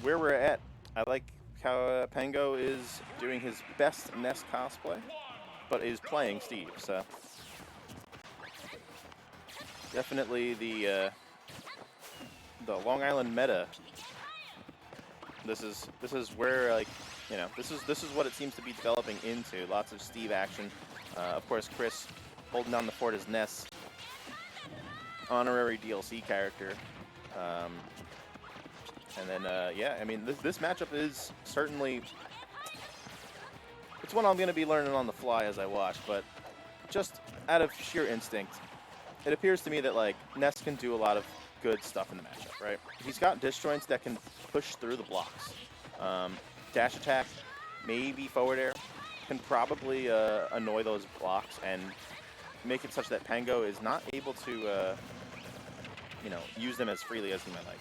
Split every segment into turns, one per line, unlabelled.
where we're at. I like how Pango is doing his best Ness cosplay, but is playing Steve. So definitely the Long Island meta. This is where, like, you know, this is what it seems to be developing into. Lots of Steve action. Of course, Chris holding down the fort as Ness, honorary DLC character. And then, yeah, I mean, this matchup is certainly, it's one I'm going to be learning on the fly as I watch, but just out of sheer instinct, it appears to me that, like, Ness can do a lot of good stuff in the matchup, right? He's got disjoints that can push through the blocks. Dash attack, maybe forward air, can probably annoy those blocks and make it such that Pango is not able to, you know, use them as freely as he might like.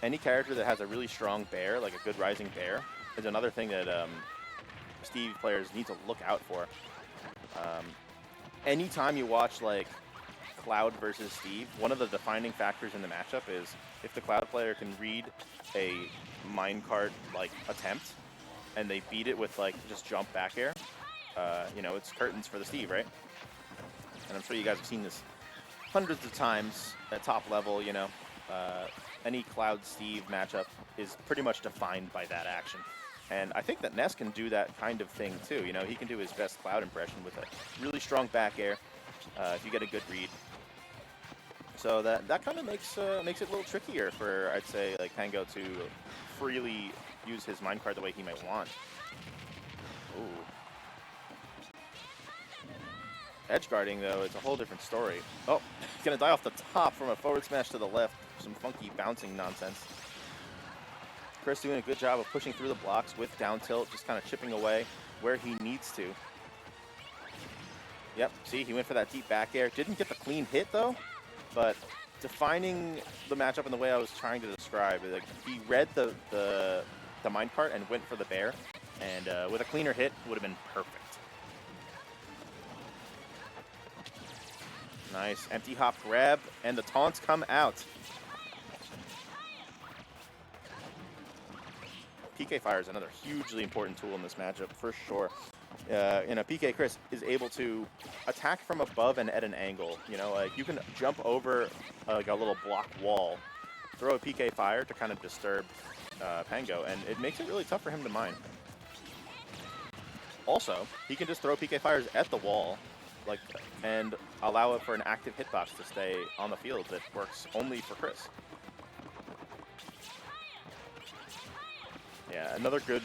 Any character that has a really strong bear, like a good rising bear, is another thing that Steve players need to look out for. Anytime you watch, like, Cloud versus Steve, one of the defining factors in the matchup is if the Cloud player can read a minecart, like, attempt, and they beat it with, like, just jump back air, you know, it's curtains for the Steve, right? And I'm sure you guys have seen this hundreds of times at top level, you know. Any Cloud Steve matchup is pretty much defined by that action. And I think that Ness can do that kind of thing too. You know, he can do his best Cloud impression with a really strong back air if you get a good read. So that kind of makes it a little trickier for, I'd say, like, Pango to freely use his minecart the way he might want. Ooh. Edge guarding, though, is a whole different story. Oh, gonna die off the top from a forward smash to the left. Some funky bouncing nonsense. Chris doing a good job of pushing through the blocks with down tilt, just kind of chipping away where he needs to. Yep, see, he went for that deep back air. Didn't get the clean hit, though, but defining the matchup in the way I was trying to describe, like, he read the minecart and went for the bear, and with a cleaner hit, would have been perfect. Nice, empty hop grab, and the taunts come out. PK Fire is another hugely important tool in this matchup, for sure. You know, PkChris is able to attack from above and at an angle. You know, like, you can jump over like a little block wall, throw a PK Fire to kind of disturb Pango, and it makes it really tough for him to mine. Also, he can just throw PK Fires at the wall, like, and allow it for an active hitbox to stay on the field that works only for Chris. Yeah, another good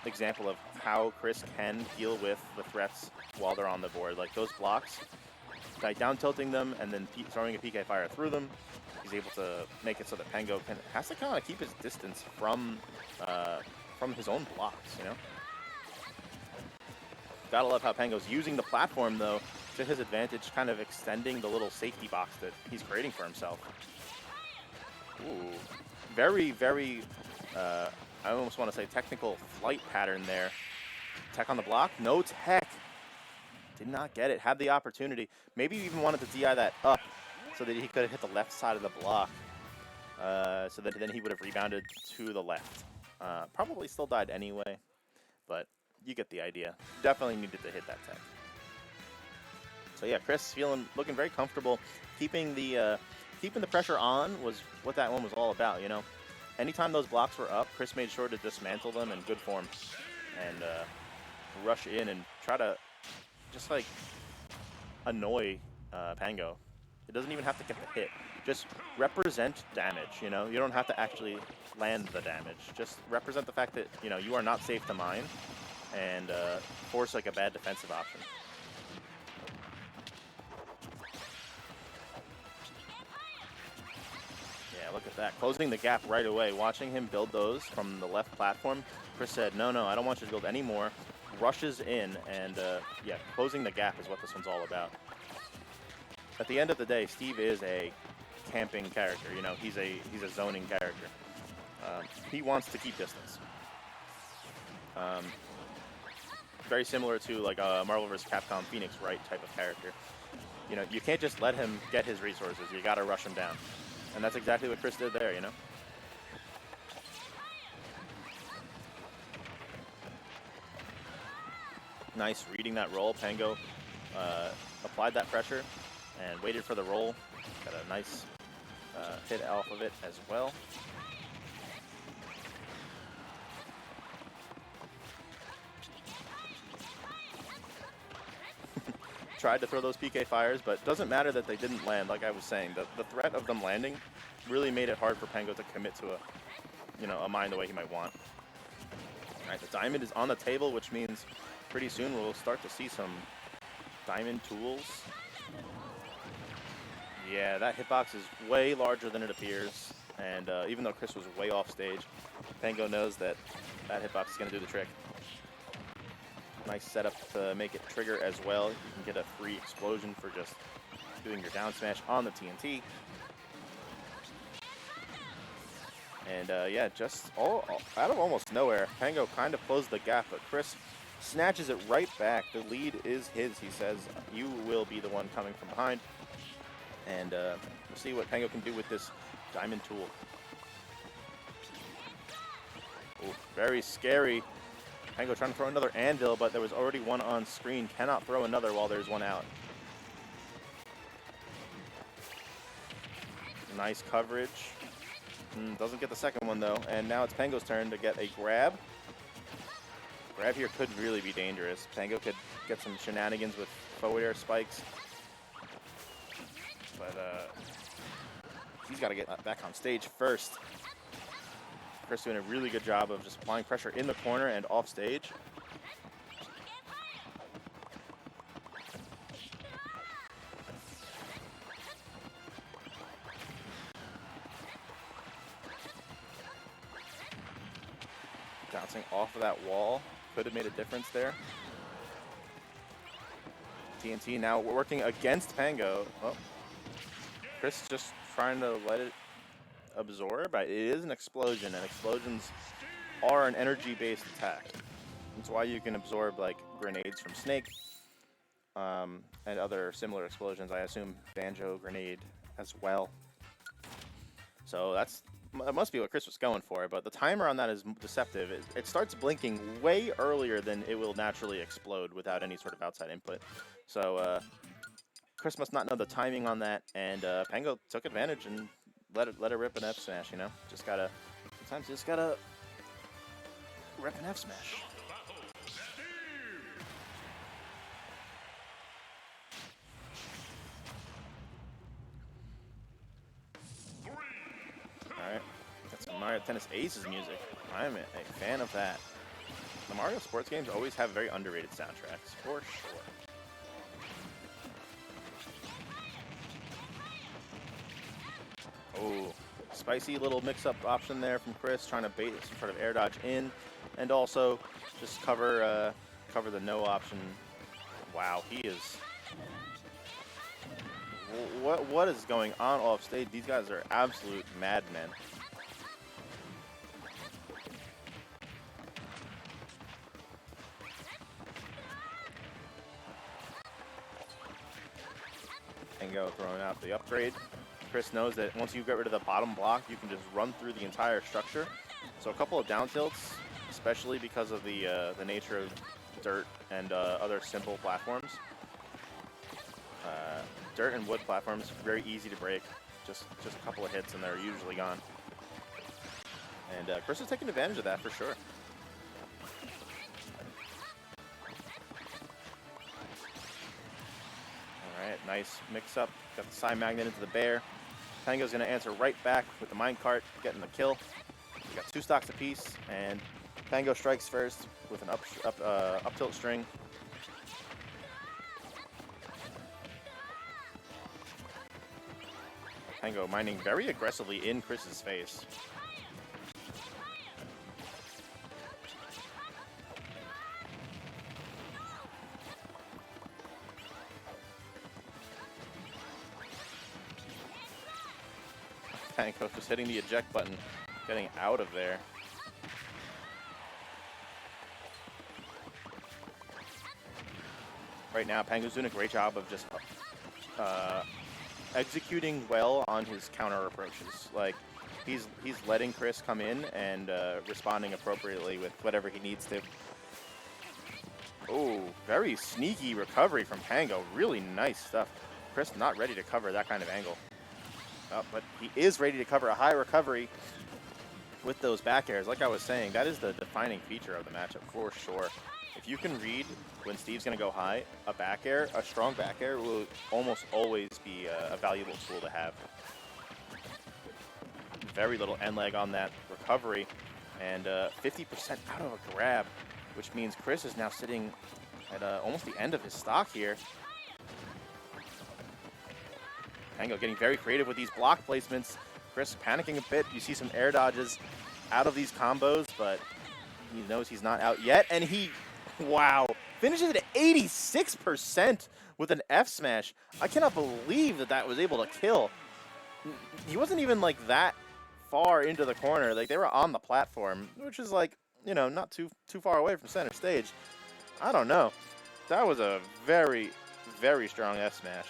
example of how Chris can deal with the threats while they're on the board. Like, those blocks, by down tilting them and then throwing a PK Fire through them, he's able to make it so that Pango has to kind of keep his distance from his own blocks, you know? Gotta love how Pango's using the platform, though, to his advantage, kind of extending the little safety box that he's creating for himself. Ooh. Very, very, I almost want to say technical flight pattern there. Tech on the block? No tech. Did not get it. Had the opportunity. Maybe even wanted to DI that up so that he could have hit the left side of the block. So that then he would have rebounded to the left. Probably still died anyway, but you get the idea. Definitely needed to hit that tech. So yeah, Chris looking very comfortable. Keeping the pressure on was what that one was all about, you know. Anytime those blocks were up, Chris made sure to dismantle them in good form and rush in and try to just, like, annoy Pango. It doesn't even have to get the hit. Just represent damage, you know? You don't have to actually land the damage. Just represent the fact that, you know, you are not safe to mine and force, like, a bad defensive option. Yeah, look at that. Closing the gap right away. Watching him build those from the left platform, Chris said, no, I don't want you to build any more. Rushes in, and yeah, closing the gap is what this one's all about. At the end of the day, Steve is a camping character. You know, he's a zoning character. He wants to keep distance. Very similar to, like, a Marvel vs. Capcom Phoenix Wright type of character. You know, you can't just let him get his resources. You got to rush him down. And that's exactly what Chris did there, you know? Nice reading that roll. Pango applied that pressure and waited for the roll. Got a nice hit off of it as well. Tried to throw those PK fires, but doesn't matter that they didn't land. Like I was saying, the threat of them landing really made it hard for Pango to commit to a mine the way he might want. All right, the diamond is on the table, which means pretty soon we'll start to see some diamond tools. Yeah, that hitbox is way larger than it appears, and even though Chris was way off stage, Pango knows that that hitbox is going to do the trick. Nice setup to make it trigger as well. You can get a free explosion for just doing your down smash on the TNT. And yeah, just out of almost nowhere, Pango kind of closed the gap, but Chris snatches it right back. The lead is his, he says. You will be the one coming from behind. And we'll see what Pango can do with this diamond tool. Ooh, very scary. Pango trying to throw another anvil, but there was already one on screen. Cannot throw another while there's one out. Nice coverage. Doesn't get the second one though, and now it's Pango's turn to get a grab. Grab here could really be dangerous. Pango could get some shenanigans with forward air spikes. But he's got to get back on stage first. Chris doing a really good job of just applying pressure in the corner and off stage. Bouncing off of that wall could have made a difference there. TNT now working against Pango. Oh, Chris just trying to let it absorb. It is an explosion, and explosions are an energy-based attack. That's why you can absorb like grenades from Snake and other similar explosions. I assume Banjo grenade as well. So that must be what Chris was going for, but the timer on that is deceptive. It starts blinking way earlier than it will naturally explode without any sort of outside input. So Chris must not know the timing on that, and Pango took advantage and let it rip an F smash, you know? Sometimes you just gotta rip an F smash. Alright, got some Mario Tennis Aces music. I'm a fan of that. The Mario sports games always have very underrated soundtracks, for sure. Oh, spicy little mix-up option there from Chris, trying to bait some sort of air dodge in, and also just cover the no option. Wow, he is. What is going on off stage? These guys are absolute madmen. Pango throwing out the upgrade. Chris knows that once you get rid of the bottom block, you can just run through the entire structure. So a couple of down tilts, especially because of the nature of dirt and other simple platforms. Dirt and wood platforms, very easy to break. Just a couple of hits and they're usually gone. And Chris is taking advantage of that for sure. Alright, nice mix up. Got the side magnet into the bear. Pango's going to answer right back with the minecart, getting the kill. We got 2 stocks apiece, and Pango strikes first with an up tilt string. Pango mining very aggressively in Chris's face. Pango just hitting the eject button, getting out of there. Right now, Pango's doing a great job of just executing well on his counter approaches. Like, he's letting Chris come in and responding appropriately with whatever he needs to. Oh, very sneaky recovery from Pango. Really nice stuff. Chris not ready to cover that kind of angle. Oh, but he is ready to cover a high recovery with those back airs. Like I was saying, that is the defining feature of the matchup for sure. If you can read when Steve's going to go high, a back air, a strong back air will almost always be a valuable tool to have. Very little end leg on that recovery, and 50% out of a grab, which means Chris is now sitting at almost the end of his stock here. Pango getting very creative with these block placements. Chris panicking a bit. You see some air dodges out of these combos, but he knows he's not out yet. And he, wow, finishes at 86% with an F smash. I cannot believe that that was able to kill. He wasn't even like that far into the corner. Like, they were on the platform, which is like, you know, not too far away from center stage. I don't know. That was a very, very strong F smash.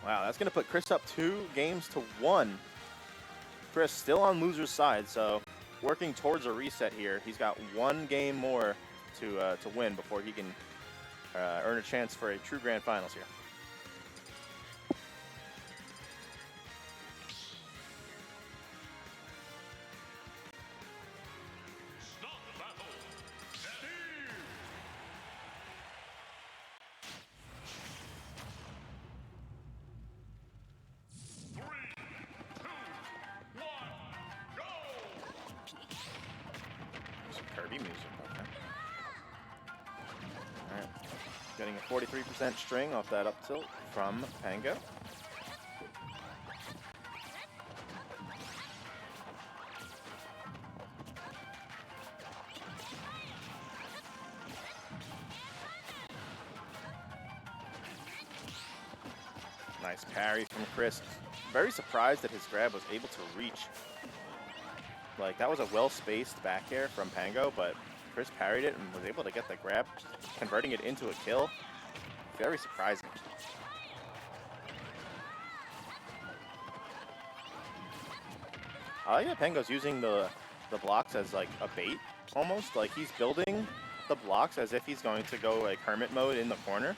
Wow, that's going to put Chris up 2-1. Chris still on loser's side, so working towards a reset here. He's got one game more to win before he can earn a chance for a true grand finals here. Getting a 43% string off that up tilt from Pango. Nice parry from Chris. Very surprised that his grab was able to reach. Like, that was a well-spaced back air from Pango, but Chris parried it and was able to get the grab, converting it into a kill. Very surprising. I like that Pango's using the blocks as like a bait, almost. Like, he's building the blocks as if he's going to go like hermit mode in the corner.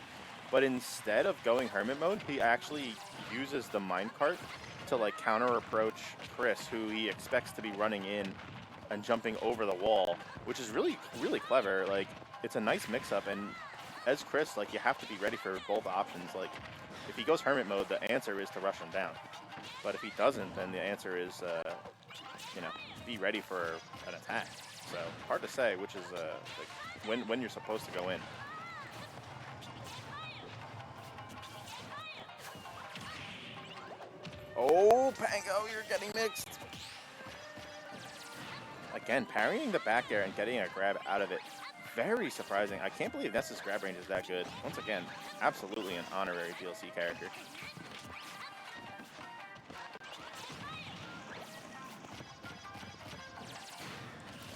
But instead of going hermit mode, he actually uses the minecart to like counter approach Chris, who he expects to be running in and jumping over the wall, which is really, really clever. Like, it's a nice mix-up, and as Chris, like, you have to be ready for both options. Like, if he goes hermit mode, the answer is to rush him down. But if he doesn't, then the answer is, you know, be ready for an attack. So, hard to say which is, like, when you're supposed to go in. Oh, Pango, you're getting mixed. Again, parrying the back air and getting a grab out of it. Very surprising. I can't believe Ness's grab range is that good. Once again, absolutely an honorary DLC character.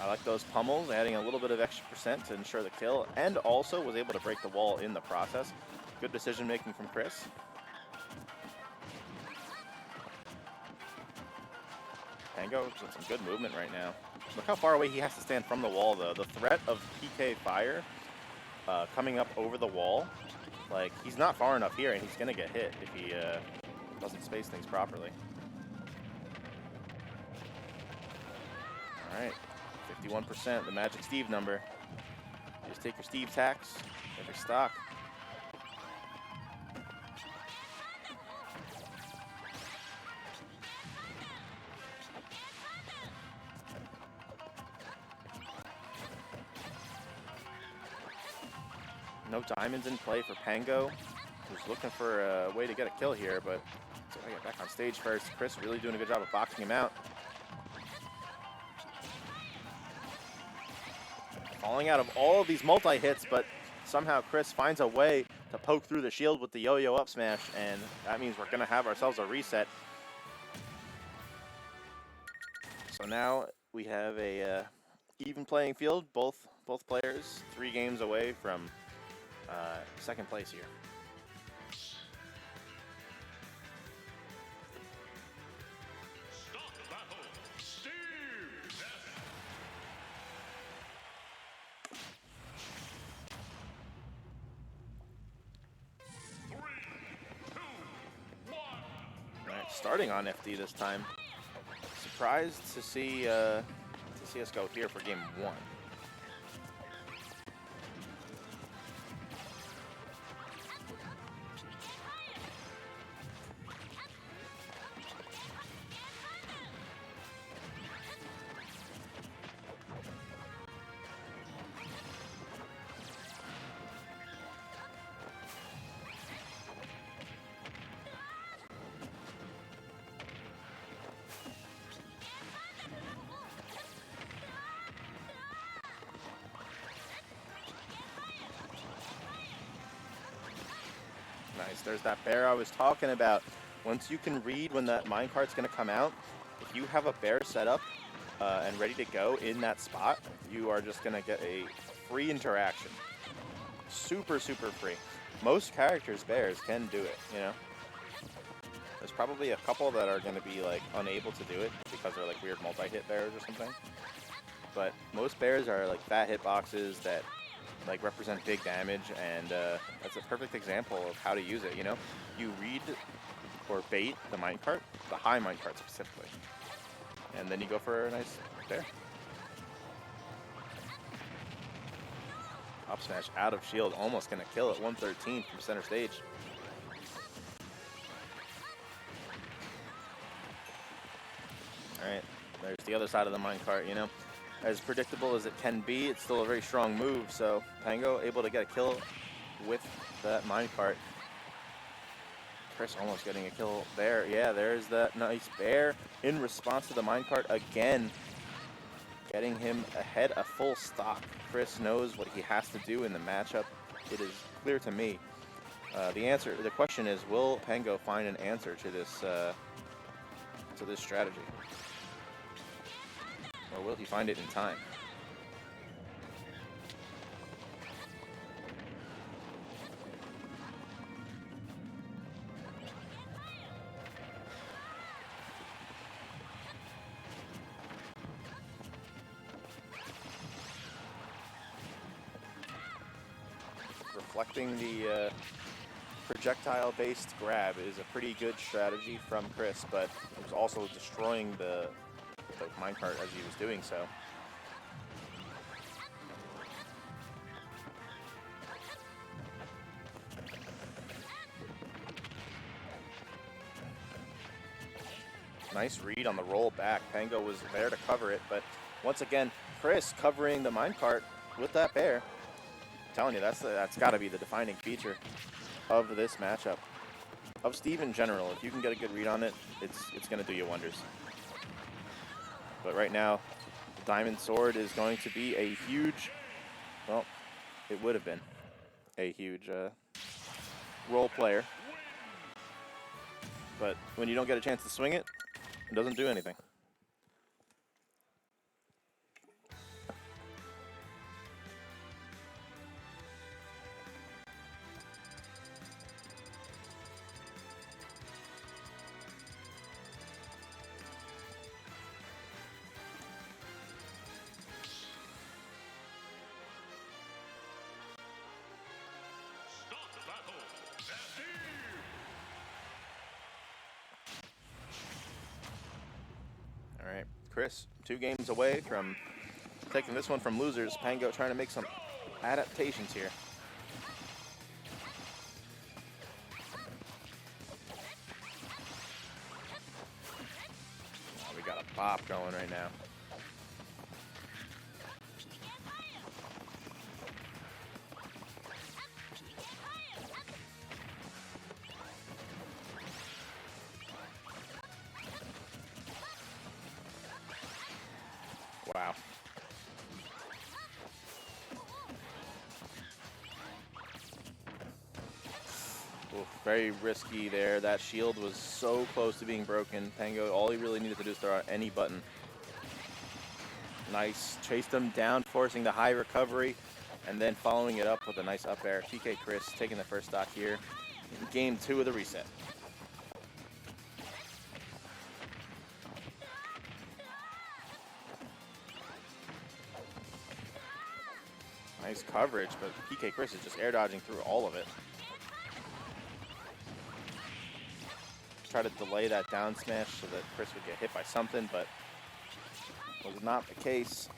I like those pummels, adding a little bit of extra percent to ensure the kill, and also was able to break the wall in the process. Good decision making from Chris. Pango with some good movement right now. Look how far away he has to stand from the wall, though. The threat of PK fire coming up over the wall, like, he's not far enough here, and he's going to get hit if he doesn't space things properly. All right, 51%, the Magic Steve number. You just take your Steve tax, every stock. No diamonds in play for Pango, who's looking for a way to get a kill here, but so I get back on stage first. Chris really doing a good job of boxing him out. Falling out of all of these multi-hits, but somehow Chris finds a way to poke through the shield with the yo-yo up smash, and that means we're going to have ourselves a reset. So now we have a even playing field. Both players 3 games away from second place here. Starting on FD this time. Surprised to see us go here for game 1. Nice, there's that bear I was talking about. Once you can read when that minecart's gonna come out, if you have a bear set up and ready to go in that spot, you are just gonna get a free interaction. Super, super free. Most characters' bears can do it, you know? There's probably a couple that are gonna be like unable to do it because they're like weird multi-hit bears or something. But most bears are like fat hitboxes that like represent big damage, and that's a perfect example of how to use it, you know? You read or bait the minecart, the high minecart specifically, and then you go for a nice bear. Up smash out of shield, almost gonna kill it, 113 from center stage. Alright, there's the other side of the minecart, you know? As predictable as it can be, it's still a very strong move, so Pango able to get a kill with that minecart. Chris almost getting a kill there. Yeah, there's that nice bear in response to the minecart again, getting him ahead a full stock. Chris knows what he has to do in the matchup. It is clear to me. The question is, will Pango find an answer to this strategy? Or will he find it in time? Reflecting the projectile-based grab is a pretty good strategy from Chris, but it was also destroying the minecart as he was doing so. Nice read on the roll back. Pango was there to cover it, but once again, Chris covering the minecart with that bear. I'm telling you, that's got to be the defining feature of this matchup. Of Steve in general, if you can get a good read on it, it's going to do you wonders. But right now, the Diamond Sword is going to be a huge, well, it would have been a huge role player. But when you don't get a chance to swing it, it doesn't do anything. All right, Chris, 2 games away from taking this one from losers. Pango trying to make some adaptations here. Oh, we got a bop going right now. Wow. Oof, very risky there. That shield was so close to being broken. Pango, all he really needed to do is throw out any button. Nice. Chased him down, forcing the high recovery. And then following it up with a nice up air. PkChris taking the first stock here in game 2 of the reset. Nice coverage, but PkChris is just air dodging through all of it. Try to delay that down smash so that Chris would get hit by something, but was not the case.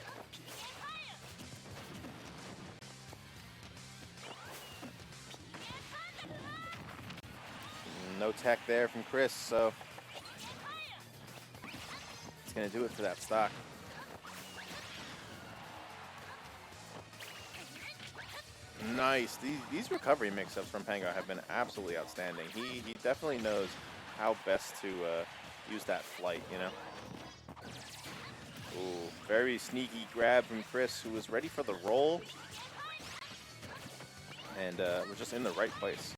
No tech there from Chris, so it's going to do it for that stock. Nice. These recovery mix-ups from Pango have been absolutely outstanding. He definitely knows how best to use that flight, you know. Ooh, very sneaky grab from Chris, who was ready for the roll and was just in the right place.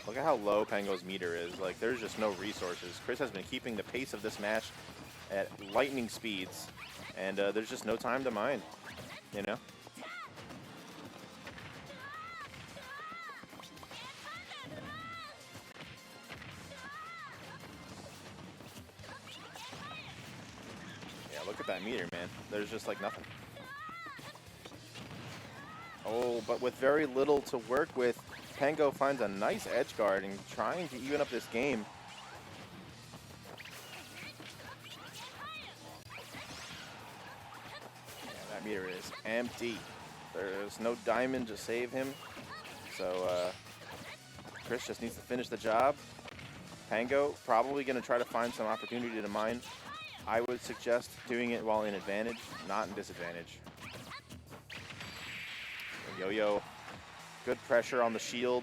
Look at how low Pango's meter is. Like, there's just no resources. Chris has been keeping the pace of this match at lightning speeds, and there's just no time to mine, you know? Yeah, look at that meter, man. There's just, like, nothing. Oh, but with very little to work with, Pango finds a nice edge guard and trying to even up this game. Yeah, that meter is empty. There's no diamond to save him. So Chris just needs to finish the job. Pango probably going to try to find some opportunity to mine. I would suggest doing it while in advantage, not in disadvantage. Yo-yo. Good pressure on the shield.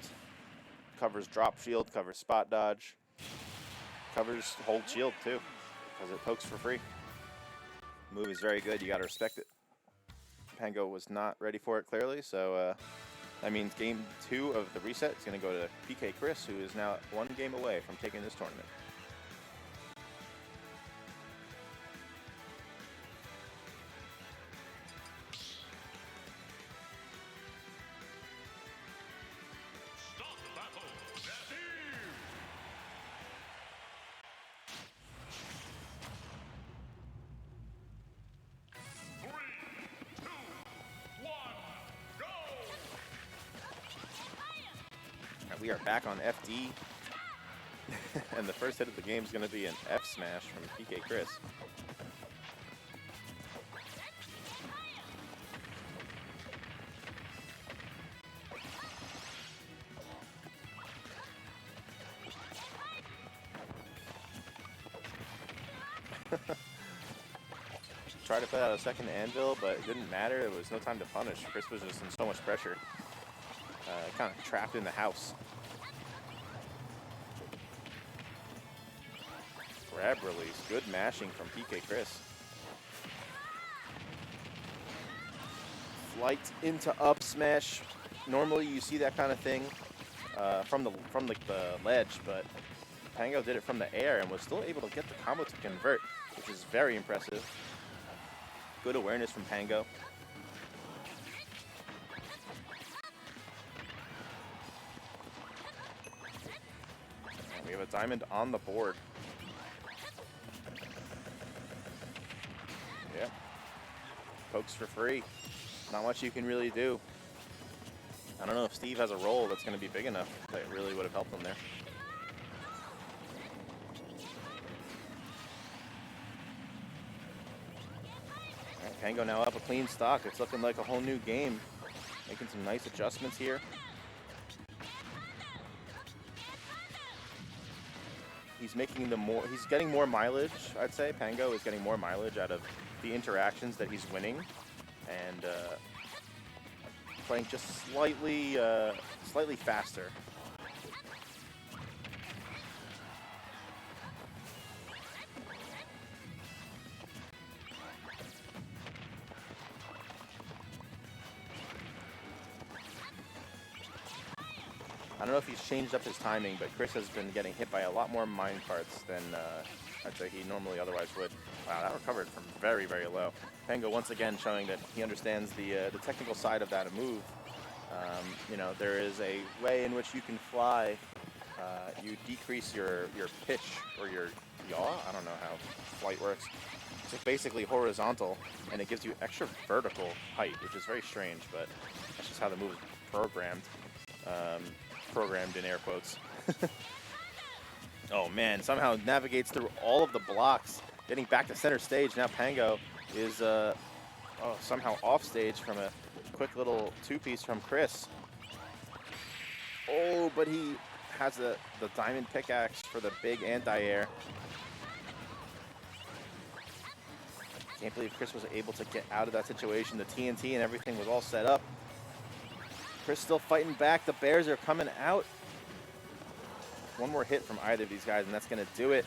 Covers drop shield, covers spot dodge. Covers hold shield too, because it pokes for free. Move is very good, you gotta respect it. Pango was not ready for it clearly, so that means game 2 of the reset is gonna go to PkChris, who is now 1 game away from taking this tournament. We are back on FD, and the first hit of the game is going to be an F smash from PkChris. Tried to put out a second anvil, but it didn't matter. There was no time to punish. Chris was just in so much pressure. Kind of trapped in the house. Grab release. Good mashing from PkChris. Flight into up smash. Normally you see that kind of thing from the ledge, but Pango did it from the air and was still able to get the combo to convert, which is very impressive. Good awareness from Pango. We have a diamond on the board. Yep. Pokes for free. Not much you can really do. I don't know if Steve has a roll that's going to be big enough that really would have helped him there. All right, Pango now up a clean stock. It's looking like a whole new game. Making some nice adjustments here. He's getting more mileage, I'd say. Pango is getting more mileage out of the interactions that he's winning, and playing just slightly faster. I don't know if he's changed up his timing, but Chris has been getting hit by a lot more mine carts than I'd say he normally otherwise would. Wow, that recovered from very, very low. Pango once again showing that he understands the technical side of that move. You know, there is a way in which you can fly. You decrease your pitch or your yaw. I don't know how flight works. It's basically horizontal, and it gives you extra vertical height, which is very strange, but that's just how the move is programmed. Programmed in air quotes. Oh man, somehow navigates through all of the blocks, getting back to center stage. Now Pango is somehow off stage from a quick little two-piece from Chris. Oh, but he has the diamond pickaxe for the big anti-air. Can't believe Chris was able to get out of that situation. The TNT and everything was all set up. Chris still fighting back. The Bears are coming out. One more hit from either of these guys, and that's going to do it.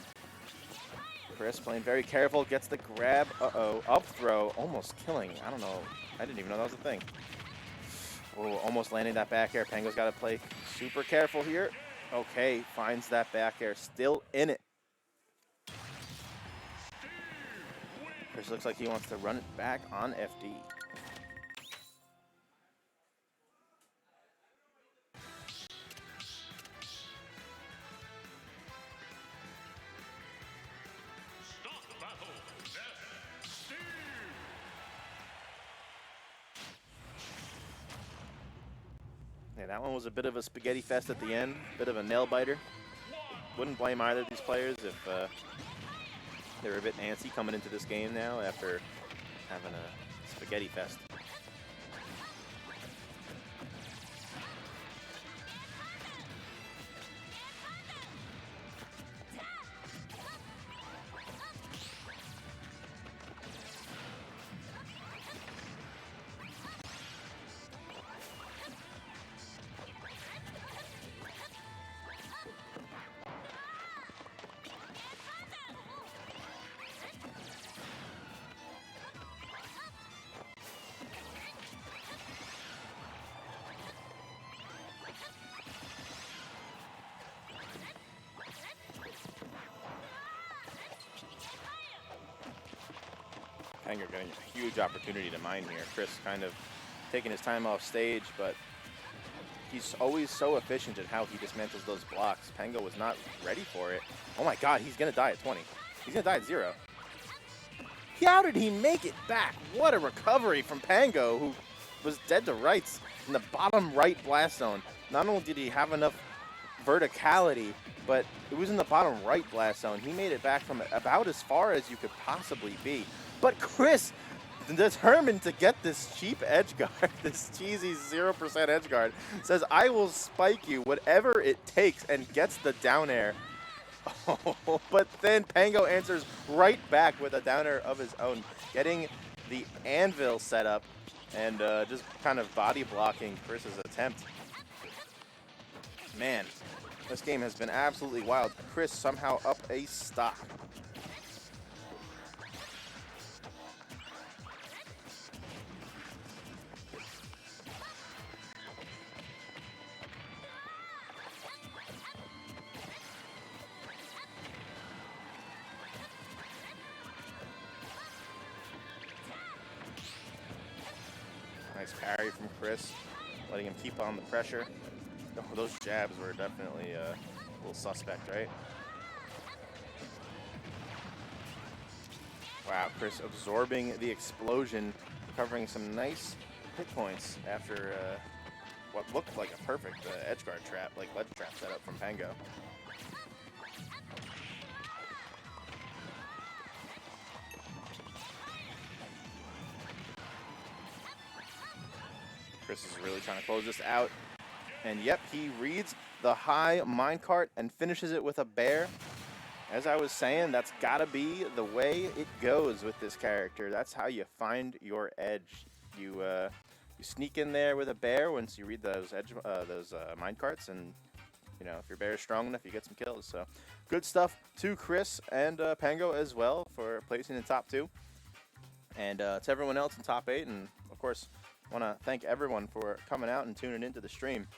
Chris playing very careful, gets the grab. Uh-oh, up throw, almost killing. I don't know. I didn't even know that was a thing. Oh, almost landing that back air. Pango's got to play super careful here. Okay, finds that back air, still in it. Chris looks like he wants to run it back on FD. Yeah, that one was a bit of a spaghetti fest at the end, bit of a nail biter. Wouldn't blame either of these players if they're a bit antsy coming into this game now after having a spaghetti fest. Pango getting a huge opportunity to mine here. Chris kind of taking his time off stage, but he's always so efficient at how he dismantles those blocks. Pango was not ready for it. Oh my god, he's gonna die at 20. He's gonna die at 0. How did he make it back? What a recovery from Pango, who was dead to rights in the bottom right blast zone. Not only did he have enough verticality, but it was in the bottom right blast zone. He made it back from about as far as you could possibly be. But Chris, determined to get this cheap edge guard, this cheesy 0% edge guard, says, I will spike you whatever it takes, and gets the down air. Oh, but then Pango answers right back with a down air of his own, getting the anvil set up and just kind of body blocking Chris's attempt. Man, this game has been absolutely wild. Chris somehow up a stock. Nice parry from Chris, letting him keep on the pressure. Oh, those jabs were definitely a little suspect, right? Wow, Chris absorbing the explosion, covering some nice hit points after what looked like a perfect edge guard trap, like ledge trap setup from Pango. Chris is really trying to close this out. And yep, he reads the high minecart and finishes it with a bear. As I was saying, that's gotta be the way it goes with this character. That's how you find your edge. You sneak in there with a bear once you read those minecarts, and you know, if your bear is strong enough, you get some kills. So good stuff to Chris and Pango as well for placing in top 2. And to everyone else in top 8, and of course, want to thank everyone for coming out and tuning into the stream.